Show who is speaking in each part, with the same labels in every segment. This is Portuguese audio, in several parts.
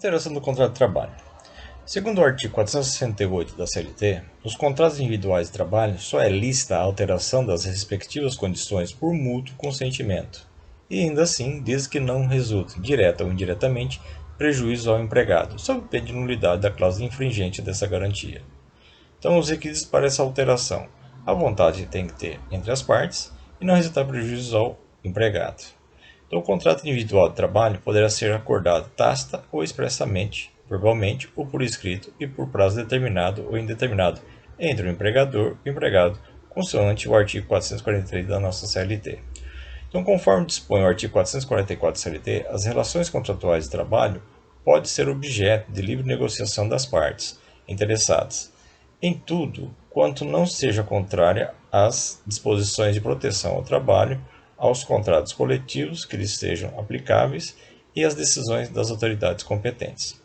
Speaker 1: Alteração do contrato de trabalho. Segundo o artigo 468 da CLT, nos contratos individuais de trabalho só é lícita a alteração das respectivas condições por mútuo consentimento, e ainda assim, desde que não resulte, direta ou indiretamente, prejuízo ao empregado, sob pena de nulidade da cláusula infringente dessa garantia. Então, os requisitos para essa alteração: a vontade tem que ter entre as partes e não resultar prejuízo ao empregado. Então, o contrato individual de trabalho poderá ser acordado tácita ou expressamente, verbalmente ou por escrito e por prazo determinado ou indeterminado entre o empregador e o empregado, consoante o artigo 443 da nossa CLT. Então, conforme dispõe o artigo 444 da CLT, as relações contratuais de trabalho podem ser objeto de livre negociação das partes interessadas, em tudo quanto não seja contrária às disposições de proteção ao trabalho, aos contratos coletivos que lhes sejam aplicáveis e às decisões das autoridades competentes.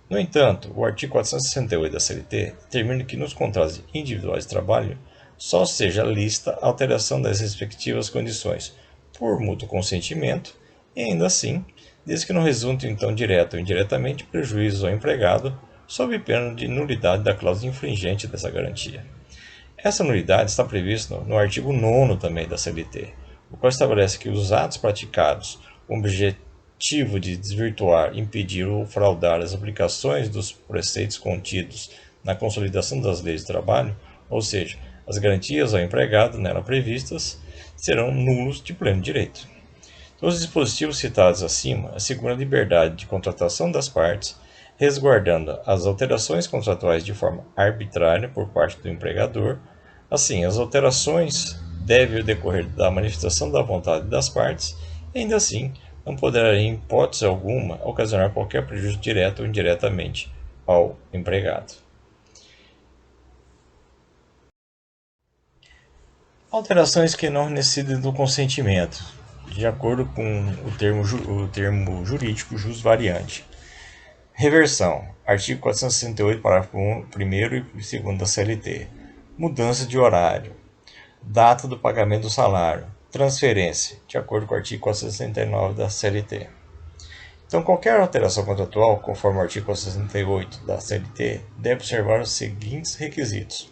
Speaker 1: No entanto, o artigo 468 da CLT determina que nos contratos individuais de trabalho só seja lícita a alteração das respectivas condições por mútuo consentimento e ainda assim, desde que não resulte então direto ou indiretamente prejuízo ao empregado, sob pena de nulidade da cláusula infringente dessa garantia. Essa nulidade está prevista no artigo 9º também da CLT, o qual estabelece que os atos praticados com o objetivo de desvirtuar, impedir ou fraudar as aplicações dos preceitos contidos na consolidação das leis do trabalho, ou seja, as garantias ao empregado nela previstas, serão nulos de pleno direito. Então, os dispositivos citados acima asseguram a liberdade de contratação das partes, resguardando as alterações contratuais de forma arbitrária por parte do empregador. Assim, as alterações devem decorrer da manifestação da vontade das partes e, ainda assim, não poderá, em hipótese alguma, ocasionar qualquer prejuízo direto ou indiretamente ao empregado. Alterações que não necessitam do consentimento, de acordo com o termo jurídico jusvariante. Reversão. Artigo 468, parágrafo 1º e 2º da CLT. Mudança de horário. Data do pagamento do salário. Transferência, de acordo com o artigo 469 da CLT. Então, qualquer alteração contratual, conforme o artigo 468 da CLT, deve observar os seguintes requisitos: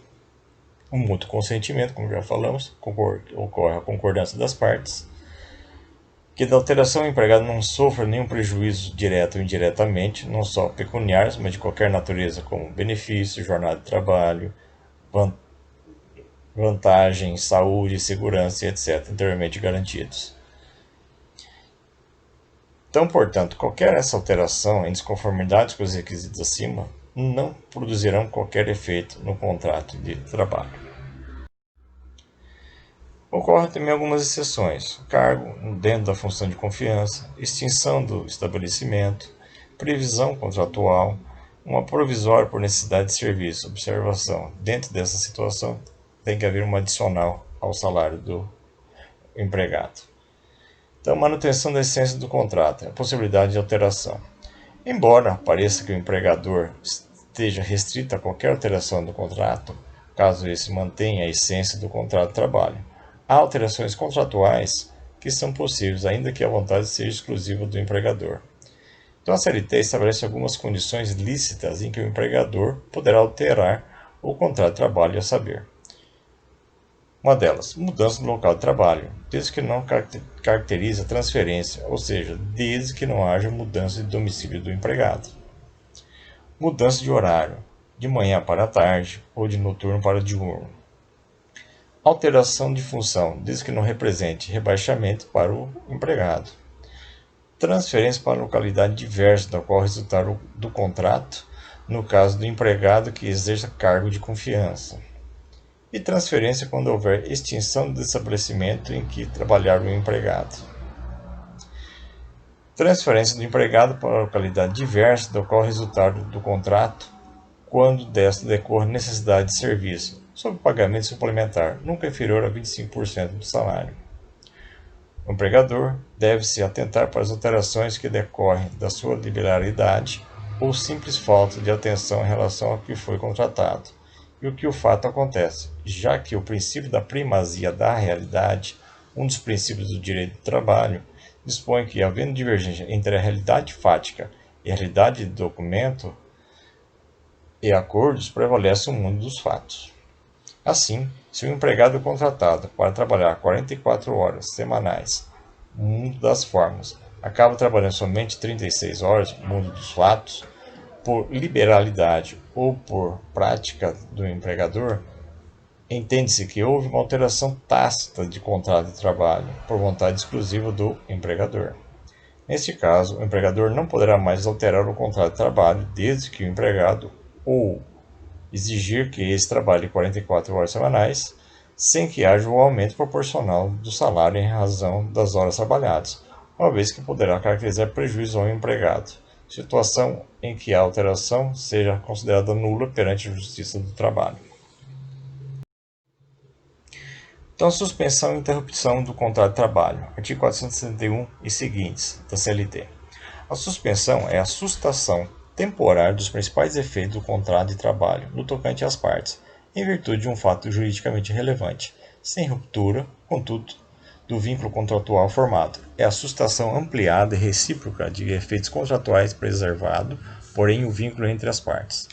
Speaker 1: o mútuo consentimento, como já falamos, ocorre a concordância das partes, que da alteração o empregado não sofra nenhum prejuízo direto ou indiretamente, não só pecuniários, mas de qualquer natureza, como benefício, jornada de trabalho, vantagens, saúde, segurança, etc., anteriormente garantidos. Então, portanto, qualquer essa alteração em desconformidade com os requisitos acima não produzirão qualquer efeito no contrato de trabalho. Ocorrem também algumas exceções: cargo dentro da função de confiança, extinção do estabelecimento, previsão contratual, uma provisória por necessidade de serviço. Observação: dentro dessa situação tem que haver uma adicional ao salário do empregado. Então, manutenção da essência do contrato, a possibilidade de alteração. Embora pareça que o empregador esteja restrito a qualquer alteração do contrato, caso esse mantenha a essência do contrato de trabalho, há alterações contratuais que são possíveis, ainda que a vontade seja exclusiva do empregador. Então, a CLT estabelece algumas condições lícitas em que o empregador poderá alterar o contrato de trabalho, a saber: uma delas, mudança no local de trabalho, desde que não caracterize a transferência, ou seja, desde que não haja mudança de domicílio do empregado. Mudança de horário, de manhã para a tarde ou de noturno para diurno. Alteração de função, desde que não represente rebaixamento para o empregado. Transferência para localidade diversa da qual resultar do contrato, no caso do empregado que exerça cargo de confiança. E transferência quando houver extinção do estabelecimento em que trabalhar o empregado. Transferência do empregado para a localidade diversa da qual resultar do contrato, quando desta decorre necessidade de serviço, sob pagamento suplementar, nunca inferior a 25% do salário. O empregador deve-se atentar para as alterações que decorrem da sua liberalidade ou simples falta de atenção em relação ao que foi contratado e o que o fato acontece, já que o princípio da primazia da realidade, um dos princípios do direito do trabalho, dispõe que, havendo divergência entre a realidade fática e a realidade do documento e acordos prevalece o mundo dos fatos. Assim, se o empregado é contratado para trabalhar 44 horas semanais, no mundo das formas, acaba trabalhando somente 36 horas, no mundo dos fatos, por liberalidade ou por prática do empregador, entende-se que houve uma alteração tácita de contrato de trabalho, por vontade exclusiva do empregador. Neste caso, o empregador não poderá mais alterar o contrato de trabalho desde que o empregado ou exigir que esse trabalhe 44 horas semanais, sem que haja um aumento proporcional do salário em razão das horas trabalhadas, uma vez que poderá caracterizar prejuízo ao empregado, situação em que a alteração seja considerada nula perante a Justiça do Trabalho. Então, suspensão e interrupção do contrato de trabalho. Artigo 461 e seguintes da CLT. A suspensão é a sustação temporária dos principais efeitos do contrato de trabalho no tocante às partes, em virtude de um fato juridicamente relevante, sem ruptura, contudo, do vínculo contratual formado. É a sustação ampliada e recíproca de efeitos contratuais preservado, porém, o vínculo entre as partes.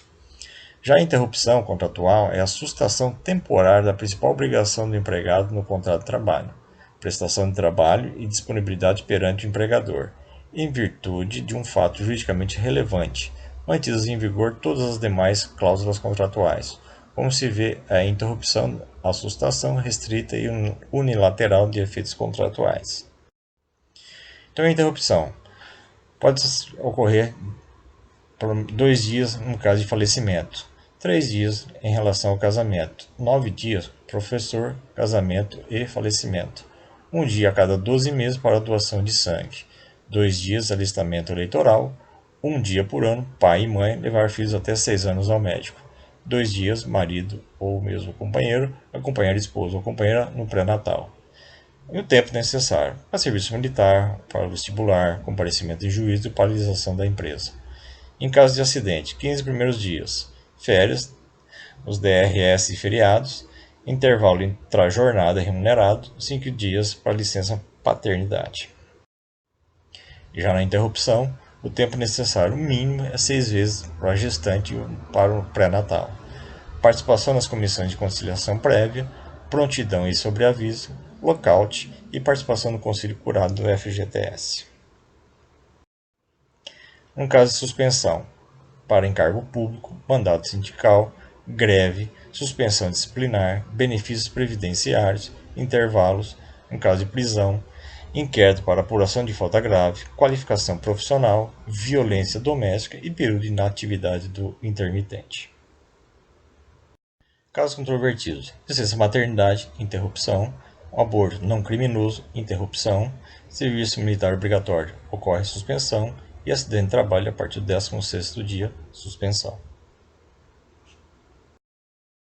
Speaker 1: Já a interrupção contratual é a sustação temporária da principal obrigação do empregado no contrato de trabalho, prestação de trabalho e disponibilidade perante o empregador, em virtude de um fato juridicamente relevante, mantidas em vigor todas as demais cláusulas contratuais, como se vê a interrupção, a sustação restrita e unilateral de efeitos contratuais. Então, a interrupção pode ocorrer por 2 dias no caso de falecimento, 3 dias em relação ao casamento, 9 dias professor, casamento e falecimento, 1 dia a cada 12 meses para a doação de sangue, 2 dias alistamento eleitoral, 1 dia por ano pai e mãe levar filhos até 6 anos ao médico, 2 dias marido ou mesmo companheiro acompanhar esposa ou companheira no pré-natal. E o tempo necessário para serviço militar, para vestibular, comparecimento em juízo e paralisação da empresa. Em caso de acidente, 15 primeiros dias, férias, os DRS e feriados, intervalo intra-jornada remunerado, 5 dias para licença paternidade. Já na interrupção, o tempo necessário mínimo é 6 vezes para a gestante e para o pré-natal. Participação nas comissões de conciliação prévia, prontidão e sobreaviso, lockout e participação no Conselho Curado do FGTS. No caso de suspensão, para encargo público, mandato sindical, greve, suspensão disciplinar, benefícios previdenciários, intervalos, no caso de prisão, inquérito para apuração de falta grave, qualificação profissional, violência doméstica e período de inatividade do intermitente. Casos controvertidos: licença maternidade, interrupção, aborto não criminoso, interrupção, serviço militar obrigatório, ocorre suspensão, e acidente de trabalho a partir do 16º dia, suspensão.